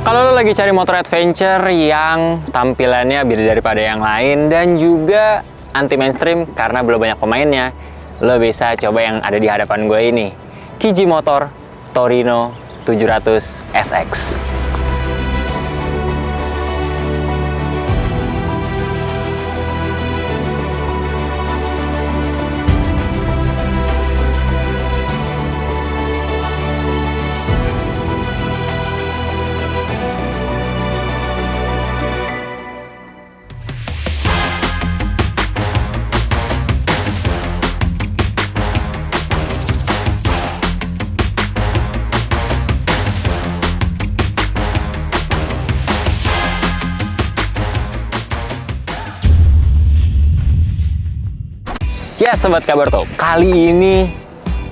Kalau lo lagi cari motor adventure yang tampilannya beda daripada yang lain dan juga anti mainstream karena belum banyak pemainnya, lo bisa coba yang ada di hadapan gue ini, Kiji Motor Torino 700 SX. Ya Sobat Kabarto, kali ini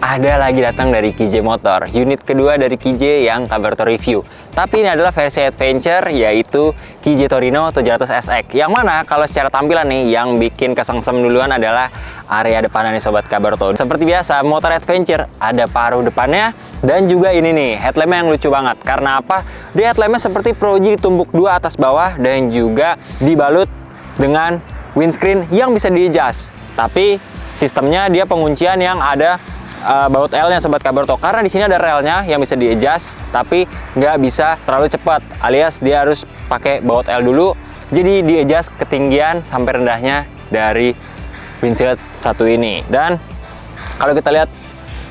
ada lagi datang dari KJ Motor, unit kedua dari KJ yang Kabarto review. Tapi ini adalah versi adventure, yaitu KJ Torino 700 SX. Yang mana kalau secara tampilan nih, yang bikin kesengsem duluan adalah area depannya nih Sobat Kabarto. Seperti biasa, motor adventure ada paruh depannya, dan juga ini nih, headlampnya yang lucu banget. Karena apa? Dia headlampnya seperti Proji ditumbuk dua atas bawah, dan juga dibalut dengan windscreen yang bisa di-adjust. Tapi sistemnya dia penguncian yang ada baut L-nya Sobat Kabarto, karena di sini ada relnya yang bisa di-adjust tapi nggak bisa terlalu cepat, alias dia harus pakai baut L dulu, jadi di-adjust ketinggian sampai rendahnya dari windshield satu ini. Dan kalau kita lihat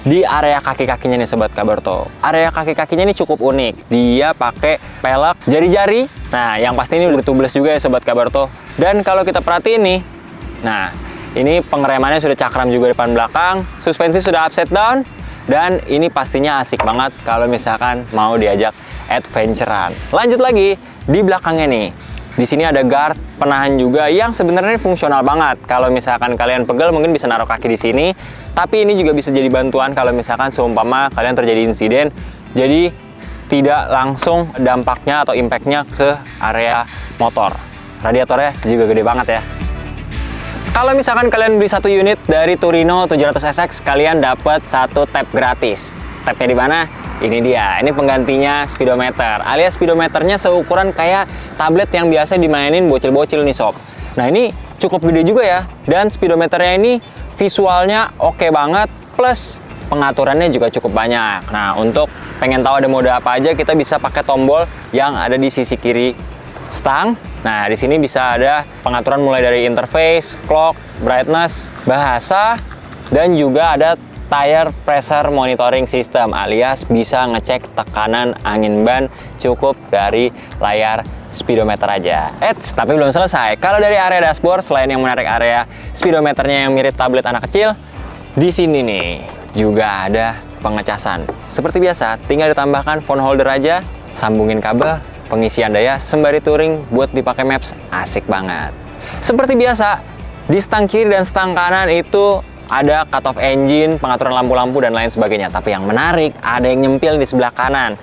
di area kaki-kakinya nih Sobat Kabarto, area kaki-kakinya ini cukup unik, dia pakai pelek jari-jari. Nah yang pasti ini udah tubeless juga ya Sobat Kabarto. Dan kalau kita perhatiin nih, nah ini pengeremannya sudah cakram juga depan belakang, suspensi sudah upside down, dan ini pastinya asik banget kalau misalkan mau diajak adventurean. Lanjut lagi di belakangnya nih, di sini ada guard penahan juga yang sebenarnya fungsional banget. Kalau misalkan kalian pegel mungkin bisa naruh kaki di sini, tapi ini juga bisa jadi bantuan kalau misalkan seumpama kalian terjadi insiden, jadi tidak langsung dampaknya atau impactnya ke area motor. Radiatornya juga gede banget ya. Kalau misalkan kalian beli satu unit dari Torino 700 SX, kalian dapat satu tab gratis. Tabnya di mana? Ini dia. Ini penggantinya speedometer. Alias speedometernya seukuran kayak tablet yang biasa dimainin bocil-bocil nih sob. Nah ini cukup gede juga ya. Dan speedometernya ini visualnya oke banget. Plus pengaturannya juga cukup banyak. Nah untuk pengen tahu ada mode apa aja, kita bisa pakai tombol yang ada di sisi kiri stang. Nah, di sini bisa ada pengaturan mulai dari interface, clock, brightness, bahasa, dan juga ada tire pressure monitoring system, alias bisa ngecek tekanan angin ban cukup dari layar speedometer aja. Tapi belum selesai. Kalau dari area dashboard, selain yang menarik area speedometernya yang mirip tablet anak kecil, di sini nih juga ada pengecasan. Seperti biasa, tinggal ditambahkan phone holder aja, sambungin kabel, pengisian daya sembari touring buat dipakai maps, asik banget. Seperti biasa, di stang kiri dan stang kanan itu ada cut off engine, pengaturan lampu-lampu dan lain sebagainya. Tapi yang menarik, ada yang nyempil di sebelah kanan.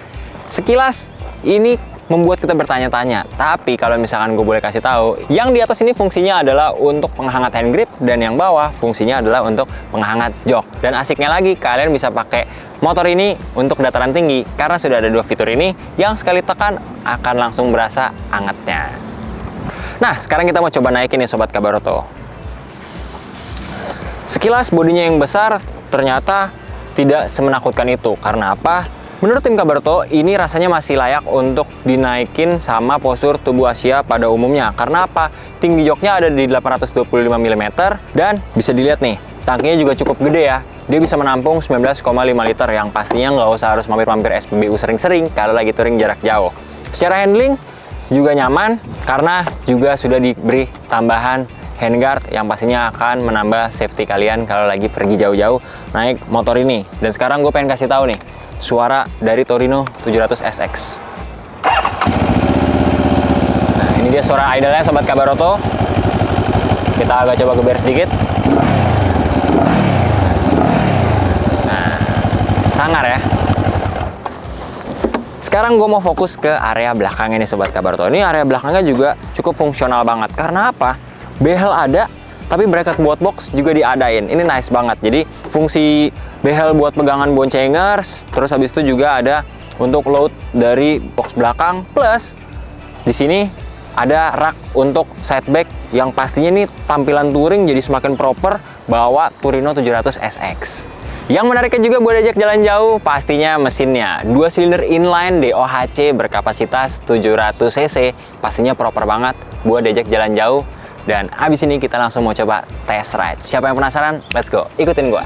Sekilas ini membuat kita bertanya-tanya. Tapi kalau misalkan gue boleh kasih tahu, yang di atas ini fungsinya adalah untuk penghangat hand grip, dan yang bawah fungsinya adalah untuk penghangat jok. Dan asiknya lagi, kalian bisa pakai motor ini untuk dataran tinggi karena sudah ada dua fitur ini yang sekali tekan akan langsung berasa hangatnya. Nah, sekarang kita mau coba naikin nih Sobat Kabarto. Sekilas bodinya yang besar ternyata tidak semenakutkan itu. Karena apa? Menurut tim Kabarto, ini rasanya masih layak untuk dinaikin sama postur tubuh Asia pada umumnya. Karena apa? Tinggi joknya ada di 825 mm dan bisa dilihat nih, tangkinya juga cukup gede ya. Dia bisa menampung 19,5 liter yang pastinya nggak usah harus mampir-mampir SPBU sering-sering kalau lagi touring jarak jauh. Secara handling juga nyaman karena juga sudah diberi tambahan handguard yang pastinya akan menambah safety kalian kalau lagi pergi jauh-jauh naik motor ini. Dan sekarang gue pengen kasih tahu nih, suara dari Torino 700 SX. Nah, ini dia suara idle-nya Sobat Kabarto. Kita agak coba geber sedikit. Nah, sangar ya. Sekarang gue mau fokus ke area belakangnya nih Sobat Kabarto. Ini area belakangnya juga cukup fungsional banget. Karena apa? Behel ada, tapi bracket buat box juga diadain. Ini nice banget. Jadi fungsi behel buat pegangan boncengers, terus habis itu juga ada untuk load dari box belakang, plus di sini ada rak untuk sideback yang pastinya nih tampilan touring jadi semakin proper bawa Turino 700 SX. Yang menariknya juga buat diajak jalan jauh pastinya mesinnya 2 silinder inline DOHC berkapasitas 700 cc, pastinya proper banget buat diajak jalan jauh. Dan abis ini kita langsung mau coba test ride. Siapa yang penasaran? Let's go, ikutin gua.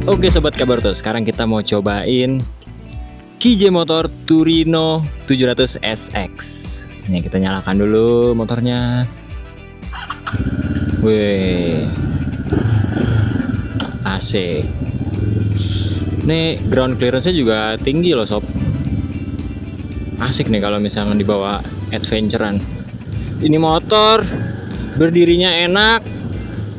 Oke Sobat Kabarto, sekarang kita mau cobain KJ Motor Turino 700 SX. Ini kita nyalakan dulu motornya. Wih, asik. Nih ground clearance-nya juga tinggi loh sob. Asik nih kalau misalnya dibawa adventurean. Ini motor berdirinya enak,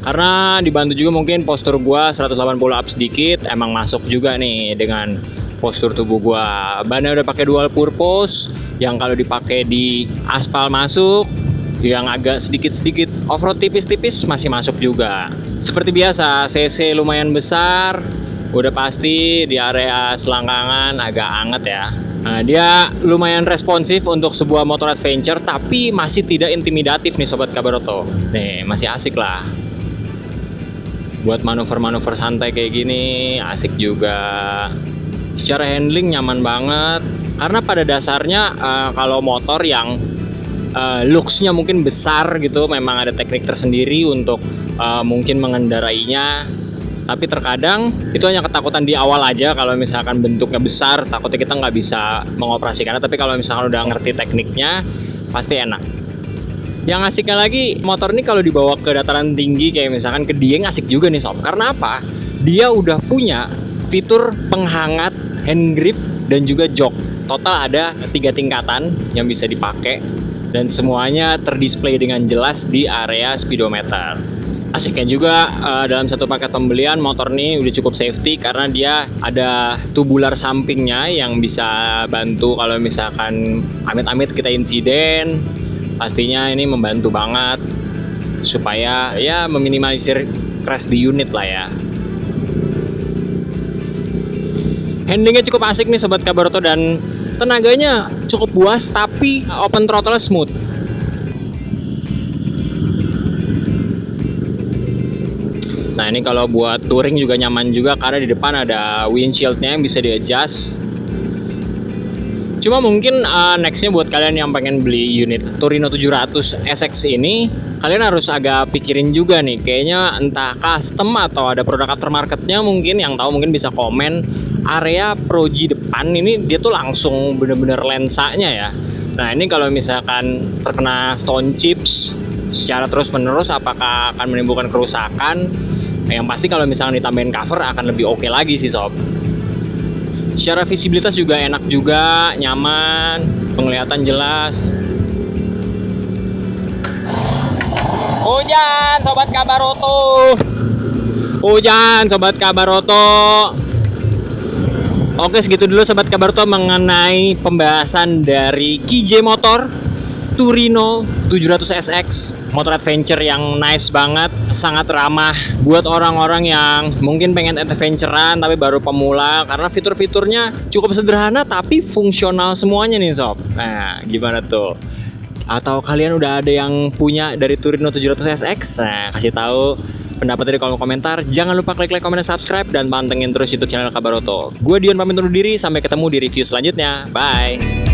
karena dibantu juga mungkin postur gua 180 up sedikit, emang masuk juga nih dengan postur tubuh gua. Bannya udah pakai dual purpose yang kalau dipakai di aspal masuk, yang agak sedikit off-road tipis-tipis masih masuk juga. Seperti biasa, CC lumayan besar, udah pasti di area selangkangan agak anget ya. Nah, dia lumayan responsif untuk sebuah motor adventure, tapi masih tidak intimidatif nih Sobat Kabaroto. Nih, masih asik lah. Buat manuver-manuver santai kayak gini asik juga. Secara handling nyaman banget, karena pada dasarnya kalau motor yang looks-nya mungkin besar gitu, memang ada teknik tersendiri untuk mungkin mengendarainya. Tapi terkadang itu hanya ketakutan di awal aja, kalau misalkan bentuknya besar takutnya kita nggak bisa mengoperasikannya. Tapi kalau misalkan udah ngerti tekniknya pasti enak. Yang asiknya lagi, motor ini kalau dibawa ke dataran tinggi kayak misalkan ke Dieng asik juga nih sob. Karena apa? Dia udah punya fitur penghangat, hand grip, dan juga jok. Total ada 3 tingkatan yang bisa dipakai, dan semuanya terdisplay dengan jelas di area speedometer. Asiknya juga dalam satu paket pembelian motor ini udah cukup safety, karena dia ada tubular sampingnya yang bisa bantu kalau misalkan amit-amit kita insiden. Pastinya ini membantu banget supaya ya meminimalisir crash di unit lah ya. Handlingnya cukup asik nih Sobat Kabaroto, dan tenaganya cukup buas tapi open throttle smooth. Nah ini kalau buat touring juga nyaman juga, karena di depan ada windshieldnya yang bisa di-adjust. Cuma mungkin nextnya buat kalian yang pengen beli unit Turino 700 SX ini, kalian harus agak pikirin juga nih. Kayaknya entah custom atau ada produk aftermarketnya, mungkin yang tahu mungkin bisa komen. Area proji depan ini dia tuh langsung bener-bener lensanya ya. Nah ini kalau misalkan terkena stone chips secara terus-menerus, apakah akan menimbulkan kerusakan? Nah, yang pasti kalau misalkan ditambahin cover akan lebih oke lagi sih sob. Secara visibilitas juga enak juga, nyaman, penglihatan jelas. Hujan Sobat Kabaroto. Hujan Sobat Kabaroto. Oke, segitu dulu Sobat Kabaroto mengenai pembahasan dari KJ Motor Turino 700 SX, motor adventure yang nice banget, sangat ramah buat orang-orang yang mungkin pengen adventurean tapi baru pemula, karena fitur-fiturnya cukup sederhana tapi fungsional semuanya nih sob. Nah, gimana tuh? Atau kalian udah ada yang punya dari Turino 700 SX? Nah, kasih tahu pendapat dari kolom komentar. Jangan lupa klik like, komen, dan subscribe, dan pantengin terus YouTube channel Kabaroto. Gue Dion pamit undur diri, sampai ketemu di review selanjutnya. Bye.